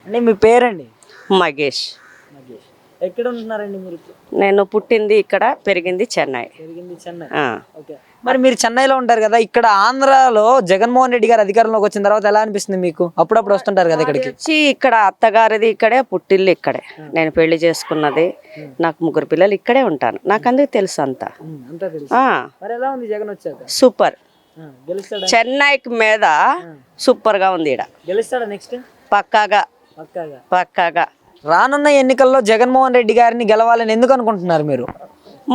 అంటే మీ పేరండి? మగేష్. మగేష్. ఎక్కడ ఉంటున్నారండి మీరు? నేను పుట్టింది ఇక్కడ, పెరిగింది చెన్నై. పెరిగింది చెన్నై. ఓకే. మరి మీరు చెన్నైలో ఉంటారు కదా, ఇక్కడ ఆంధ్రాలో జగన్మోహన్ రెడ్డి గారు అధికారంలోకి వచ్చిన తర్వాత ఎలా అనిపిస్తుంది మీకు? అప్పుడప్పుడు వస్తుంటారు కదా ఇక్కడికి. వచ్చి ఇక్కడ అత్తగారిది ఇక్కడే, పుట్టిల్లు ఇక్కడే, నేను పెళ్లి చేసుకున్నది, నాకు 3 పిల్లలు, ఇక్కడే ఉంటాను. నాకు అందుకు తెలుసు అంతా. మరి ఎలా ఉంది జగన్ వచ్చాక? సూపర్. గెలుస్తాడా? చెన్నైకి మీద సూపర్ గా ఉంది. గెలుస్తాడా నెక్స్ట్? పక్కాగా పక్కాగా. పక్కాగా. రానున్న ఎన్నికల్లో జగన్మోహన్ రెడ్డి గారిని గెలవాలని ఎందుకు అనుకుంటున్నారు మీరు?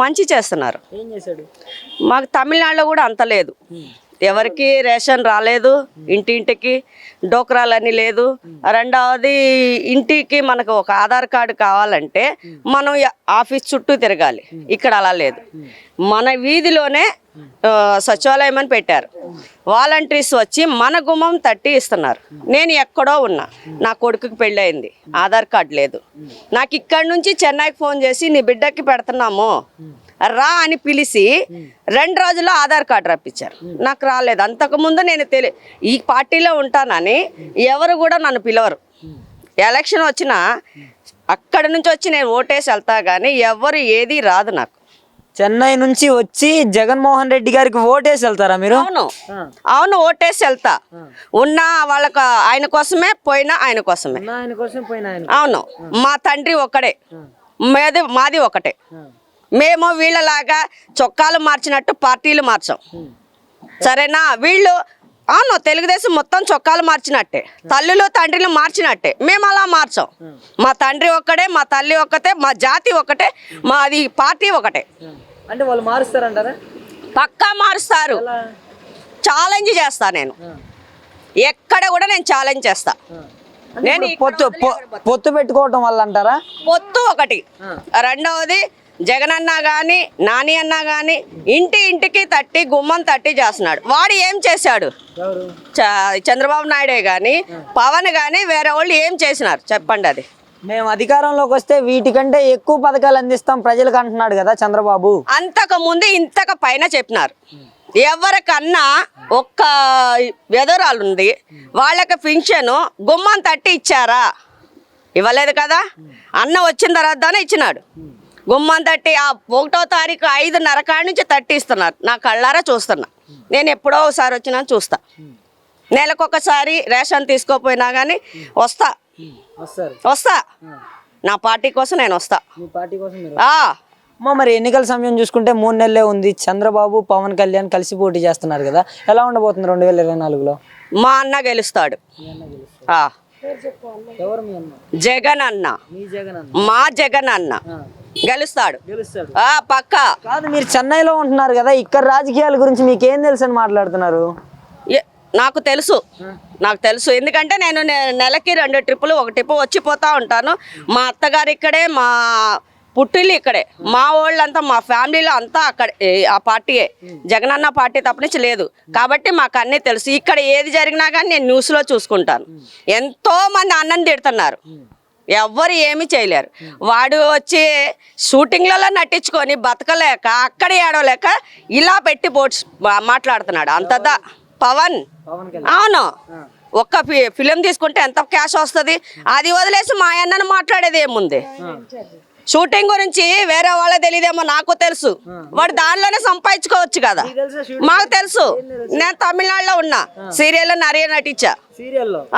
మంచి చేస్తున్నారు. ఏం చేశాడు? మాకు తమిళనాడులో కూడా అంత లేదు, ఎవరికి రేషన్ రాలేదు, ఇంటింటికి డోక్రాలని లేదు. రెండవది, ఇంటికి మనకు ఒక ఆధార్ కార్డు కావాలంటే మనం ఆఫీస్ చుట్టూ తిరగాలి. ఇక్కడ అలా లేదు, మన వీధిలోనే సచివాలయం అని పెట్టారు. వాలంటీర్స్ వచ్చి మన గుమ్మం తట్టి ఇస్తున్నారు. నేను ఎక్కడో ఉన్నా, నా కొడుకుకి పెళ్ళయింది, ఆధార్ కార్డు లేదు. నాకు ఇక్కడ నుంచి చెన్నైకి ఫోన్ చేసి నీ బిడ్డకి పెడుతున్నాము రా అని పిలిచి 2 రోజుల్లో ఆధార్ కార్డు రప్పించారు. నాకు రాలేదు. అంతకుముందు నేను ఈ పార్టీలో ఉంటానని ఎవరు కూడా నన్ను పిలవరు. ఎలక్షన్ వచ్చినా అక్కడి నుంచి వచ్చి నేను ఓటేసి వెళ్తా కానీ ఎవరు ఏది రాదు నాకు. చెన్నై నుంచి వచ్చి జగన్మోహన్ రెడ్డి గారికి ఓటేసి వెళ్తారా మీరు? అవును అవును, ఓటేసి వెళ్తా. ఉన్నా వాళ్ళకు ఆయన కోసమే, పోయినా ఆయన కోసమే. అవును, మా తండ్రి ఒక్కడే, మాది ఒకటే. మేము వీళ్ళలాగా చొక్కాలు మార్చినట్టు పార్టీలు మార్చాం, సరేనా? వీళ్ళు అవును తెలుగుదేశం మొత్తం చొక్కాలు మార్చినట్టే, తల్లులు తండ్రిలు మార్చినట్టే. మేము అలా మార్చాం. మా తండ్రి ఒక్కడే, మా తల్లి ఒక్కటే, మా జాతి ఒకటే, మాది పార్టీ ఒకటే. అంటే వాళ్ళు మారుస్తారంటారా? పక్కా మారుస్తారు. ఛాలెంజ్ చేస్తా నేను, ఎక్కడ కూడా నేను ఛాలెంజ్ చేస్తా. నేను పొత్తు పెట్టుకోవటం వల్ల అంటారా? పొత్తు ఒకటి. రెండవది, జగన్ అన్న కానీ నాని అన్న కానీ ఇంటికి తట్టి, గుమ్మం తట్టి చేస్తున్నాడు. వాడు ఏం చేశాడు? చంద్రబాబు నాయుడే కానీ పవన్ కానీ వేరే వాళ్ళు ఏం చేసినారు చెప్పండి? అది మేము అధికారంలోకి వస్తే వీటికంటే ఎక్కువ పథకాలు అందిస్తాం ప్రజలకు అంటున్నాడు కదా చంద్రబాబు. అంతకు ముందు ఇంతకు పైన చెప్పినారు. ఎవరికన్నా ఒక్క వెదరాలు ఉంది, వాళ్ళకి పింఛను గుమ్మం తట్టి ఇచ్చారా? ఇవ్వలేదు కదా. అన్న వచ్చిన తర్వాతనే ఇచ్చినాడు గుమ్మం తట్టి. ఆ 1వ తారీఖు 5:30 కాడి నుంచి తట్టి ఇస్తున్నారు. నా కళ్ళారా చూస్తున్నా. నేను ఎప్పుడో ఒకసారి వచ్చినా చూస్తా. నెలకొకసారి రేషన్ తీసుకోపోయినా కానీ వస్తా. నా పార్టీ కోసం నేను వస్తా. మరి ఎన్నికల సమయం చూసుకుంటే 3 నెలలే ఉంది. చంద్రబాబు పవన్ కళ్యాణ్ కలిసి పోటీ చేస్తున్నారు కదా, ఎలా ఉండబోతుంది 2024లో? మా అన్న గెలుస్తాడు. జగన్ అన్న, మా జగన్ అన్న గెలుస్తాడు పక్కా. కాదు, మీరు చెన్నైలో ఉంటున్నారు కదా, ఇక్కడ రాజకీయాల గురించి మీకేం తెలుసు అని మాట్లాడుతున్నారు? నాకు తెలుసు ఎందుకంటే నేను నెలకి 2 ట్రిప్పులు, 1 ట్రిప్ వచ్చిపోతా ఉంటాను. మా అత్తగారు ఇక్కడే, మా పుట్టిల్లు ఇక్కడే, మా వాళ్ళంతా, మా ఫ్యామిలీలో అంతా అక్కడే. ఆ పార్టీయే, జగనన్న పార్టీ తప్పనించి లేదు కాబట్టి మాకు అన్నీ తెలుసు. ఇక్కడ ఏది జరిగినా కానీ నేను న్యూస్లో చూసుకుంటాను. ఎంతో మంది అన్నం తిడుతున్నారు, ఎవ్వరు ఏమీ చేయలేరు. వాడు వచ్చి షూటింగ్లలో నటించుకొని బతకలేక, అక్కడ ఏడవలేక ఇలా పెట్టి మాట్లాడుతున్నాడు. అంతదా పవన్. అవును, ఒక్క ఫిలిం తీసుకుంటే ఎంత క్యాష్ వస్తుంది? అది వదిలేసి మా అన్నను మాట్లాడేది ఏముంది? షూటింగ్ గురించి వేరే వాళ్ళే తెలియదేమో, నాకు తెలుసు. వాడు దానిలోనే సంపాదించుకోవచ్చు కదా. మాకు తెలుసు. నేను తమిళనాడులో ఉన్నా, సీరియల్లో நிறைய నటించా.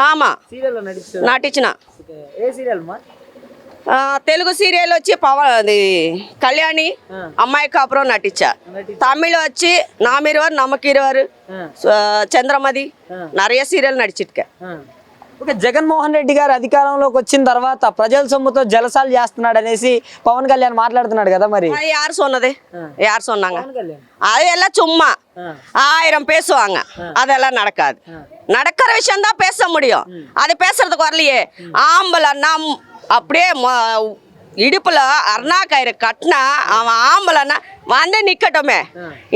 ఆమా నటించిన. తెలుగు సీరియల్ వచ్చి అది కళ్యాణి అమ్మాయి కాపురం నటించా. తమిళ్ వచ్చి నామిరువారు నమ్మకిరువారు, చంద్రమది, நிறைய సీరియల్ నడిచిట్కా. ఓకే, జగన్మోహన్ రెడ్డి గారు అధికారంలోకి వచ్చిన తర్వాత ప్రజల సొమ్ముతో జలసాలు చేస్తున్నాడు అనేసి పవన్ కళ్యాణ్ మాట్లాడుతున్నాడు కదా. మరి யார் சொன்னது? யார் சொன்னாங்க? அதெல்லாம் சும்மா 1000 பேசுவாங்க, அதெல்லாம் நடக்காது. நடக்கிற விஷயம் தான் பேச முடியும், அது பேசுறதுக்கு வரலையே. ஆம்பளைன்னா அப்படியே இடுப்புல அருணா கயிறு கட்டினா அவன் ஆம்பளைன்னா வந்து நிக்கட்டுமே,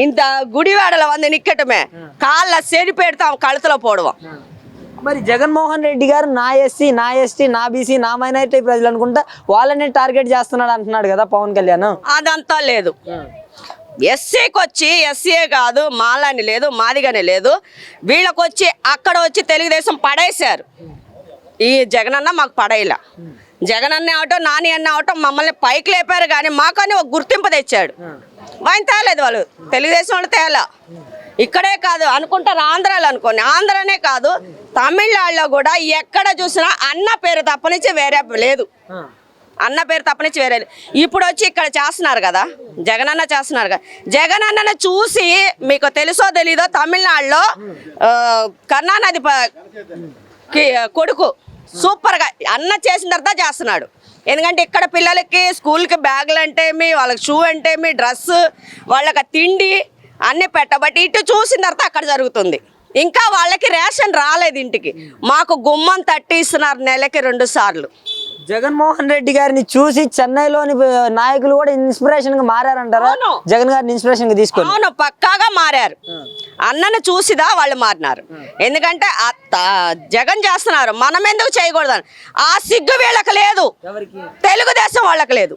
இந்த குடிவாடல வந்து நிக்கட்டுமே, காலில் செருப்பு எடுத்து அவன் கழுத்துல போடுவான். మరి జగన్మోహన్ రెడ్డి గారు నా ఎస్సీ, నా ఎస్టీ, నా బీసీ, నా మైనారిటీ ప్రజలు అనుకుంటా వాళ్ళనే టార్గెట్ చేస్తున్నాడు అంటున్నాడు కదా పవన్ కళ్యాణ్. అదంతా లేదు. ఎస్సీకి వచ్చి ఎస్సీఏ కాదు, మాలని లేదు, మాదిగానే లేదు. వీళ్ళకి వచ్చి అక్కడ వచ్చి తెలుగుదేశం పడేశారు. ఈ జగనన్న మాకు పడేలా. జగనన్న అవటం నాని అన్న అవటం మమ్మల్ని పైకి లేపారు కానీ మాకని ఒక గుర్తింపు తెచ్చాడు. ఆయన తేలేదు, వాళ్ళు తెలుగుదేశం వాళ్ళు తేలా. ఇక్కడే కాదు అనుకుంటారు ఆంధ్రాలో అనుకోండి, ఆంధ్రనే కాదు తమిళనాడులో కూడా ఎక్కడ చూసినా అన్న పేరు తప్పనించి వేరే లేదు. అన్న పేరు తప్పనించి వేరే ఇప్పుడు వచ్చి ఇక్కడ చేస్తున్నారు కదా, జగనన్న చేస్తున్నారు కదా. జగనన్నను చూసి మీకు తెలుసో తెలీదో తమిళనాడులో కరుణానిధి కొడుకు సూపర్గా అన్న చేసిన తర్వాత చేస్తున్నాడు. ఎందుకంటే ఇక్కడ పిల్లలకి స్కూల్కి బ్యాగులు అంటేమి, వాళ్ళకి షూ అంటేమి, డ్రెస్, వాళ్ళకి తిండి అన్నీ పెట్టబట్టి ఇటు చూసిన తర్వాత అక్కడ జరుగుతుంది. ఇంకా వాళ్ళకి రేషన్ రాలేదు ఇంటికి, మాకు గుమ్మం తట్టి ఇస్తున్నారు నెలకి 2 సార్లు. జగన్మోహన్ రెడ్డి గారిని చూసి చెన్నైలోని నాయకులు కూడా ఇన్స్పిరేషన్ గా మారారంటారా? జగన్ గారిని ఇన్స్పిరేషన్ గా తీసుకొని. అవును, పక్కాగా మారారు. అన్నను చూసిదా వాళ్ళు మారినారు. ఎందుకంటే జగన్ చేస్తున్నారు, మనం ఎందుకు చేయకూడదని ఆ సిగ్గు వీళ్ళకి లేదు, తెలుగుదేశం వాళ్ళకి లేదు.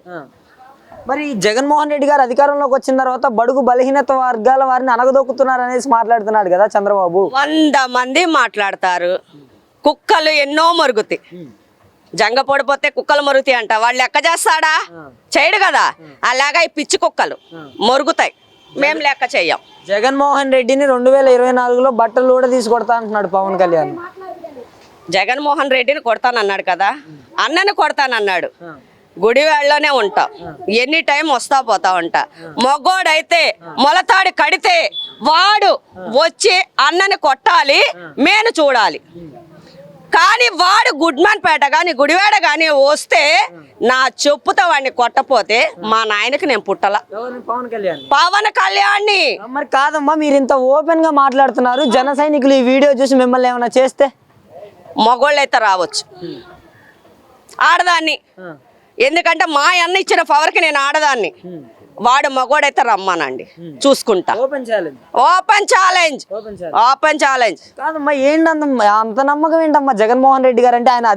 మరి జగన్మోహన్ రెడ్డి గారు అధికారంలోకి వచ్చిన తర్వాత బడుగు బలహీనత వర్గాల వారిని అనగదొక్కుతున్నారు అనేసి మాట్లాడుతున్నాడు కదా చంద్రబాబు. 100 మంది మాట్లాడతారు. కుక్కలు ఎన్నో మరుగుతాయి, జంగ పొడిపోతే కుక్కలు మరుగుతాయి అంట. వాళ్ళు లెక్క చేస్తాడా? చేయడు కదా. అలాగా ఈ పిచ్చి కుక్కలు మరుగుతాయి, మేము లెక్క చెయ్యం. జగన్మోహన్ రెడ్డిని 2024లో బట్టలు కూడా తీసుకొడతా అంటున్నాడు పవన్ కళ్యాణ్. జగన్మోహన్ రెడ్డిని కొడతానన్నాడు కదా, అన్నని కొడతానన్నాడు. గుడివాడలోనే ఉంటాం, ఎనీ టైం వస్తా పోతా ఉంటా. మగోడైతే మొలతాడు కడితే వాడు వచ్చి అన్నని కొట్టాలి, మేను చూడాలి. కానీ వాడు గుడ్మన్పేట కానీ గుడివాడ కానీ వస్తే నా చెప్పుతో వాడిని కొట్టపోతే మా నాయనకి నేను పుట్టలా. పవన్ కళ్యాణ్ మరి కాదమ్మా, మీరు ఇంత ఓపెన్ గా మాట్లాడుతున్నారు, జన సైనికులు ఈ వీడియో చూసి మిమ్మల్ని ఏమైనా చేస్తే? మగోళ్ళు అయితే రావచ్చు, ఆడదాన్ని. ఎందుకంటే మా అన్న ఇచ్చిన పవర్కి నేను ఆడదాన్ని. వాడు మగోడైతే రమ్మానండి, చూసుకుంటా. Open challenge. కాదమ్మా, ఏంటమ్మా అంత నమ్మకం ఏంటమ్మా జగన్మోహన్ రెడ్డి గారు అంటే? ఆయన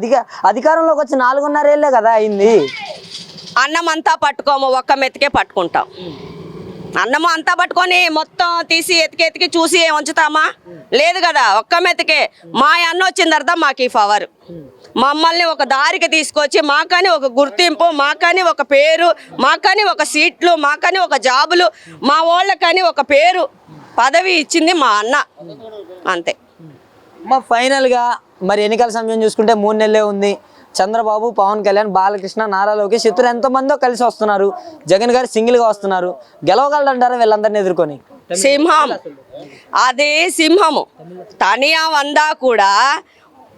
అధికారంలోకి వచ్చి 4.5 ఏళ్ళే కదా అయింది. అన్నం అంతా పట్టుకోము, ఒక్క మెతికే పట్టుకుంటాం. అన్నము అంతా పట్టుకొని మొత్తం తీసి ఎతికి చూసి ఉంచుతామా? లేదు కదా, ఒక్క మెతికే. మా అన్న వచ్చిన తర్వాత మాకు ఈ పవర్, మమ్మల్ని ఒక దారికి తీసుకొచ్చి మాకని ఒక గుర్తింపు, మాకని ఒక పేరు, మాకని ఒక సీట్లు, మాకని ఒక జాబులు, మా వాళ్ళకని ఒక పేరు పదవి ఇచ్చింది మా అన్న, అంతే. మా ఫైనల్గా మరి ఎన్నికల సమయం చూసుకుంటే 3 నెలలే ఉంది. చంద్రబాబు, పవన్ కళ్యాణ్, బాలకృష్ణ, నారా లోకేష్ ఇతరు ఎంతమందో కలిసి వస్తున్నారు. జగన్ గారు సింగిల్గా వస్తున్నారు. గెలవగలరంటారా వీళ్ళందరినీ ఎదుర్కొని? సింహం, అదే సింహము. తనియా వందా కూడా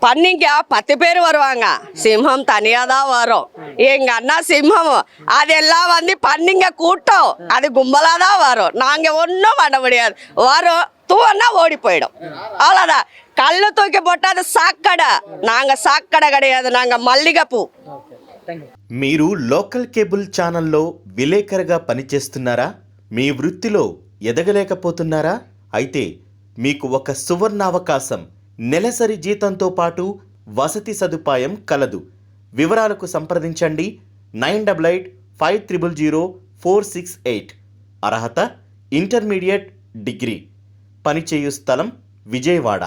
பன்னிங்க 10 பேர் வருவாங்க. சிம்மம் தனியாக தான் வரும். எங்கள் அண்ணா சிம்மம் அதெல்லாம் வந்து பன்னிங்க கூட்டம், அது கும்பலாக தான் வரும். நாங்கள் ஒன்றும் பண்ண முடியாது. வரும், தூவன்னா ஓடி போயிடும், அவ்வளோதான். கல் தூக்கி போட்டால் அது சாக்கடை. நாங்கள் சாக்கடை கிடையாது, நாங்கள் மல்லிகைப்பூ. మీరు లోకల్ కేబుల్ ఛానల్లో విలేకరుగా పనిచేస్తున్నారా? మీ వృత్తిలో ఎదగలేకపోతున్నారా? అయితే మీకు ఒక సువర్ణావకాశం. నెలసరి జీతంతో పాటు వసతి సదుపాయం కలదు. వివరాలకు సంప్రదించండి 9885000468. అర్హత ఇంటర్మీడియట్ డిగ్రీ. పనిచేయు స్థలం విజయవాడ.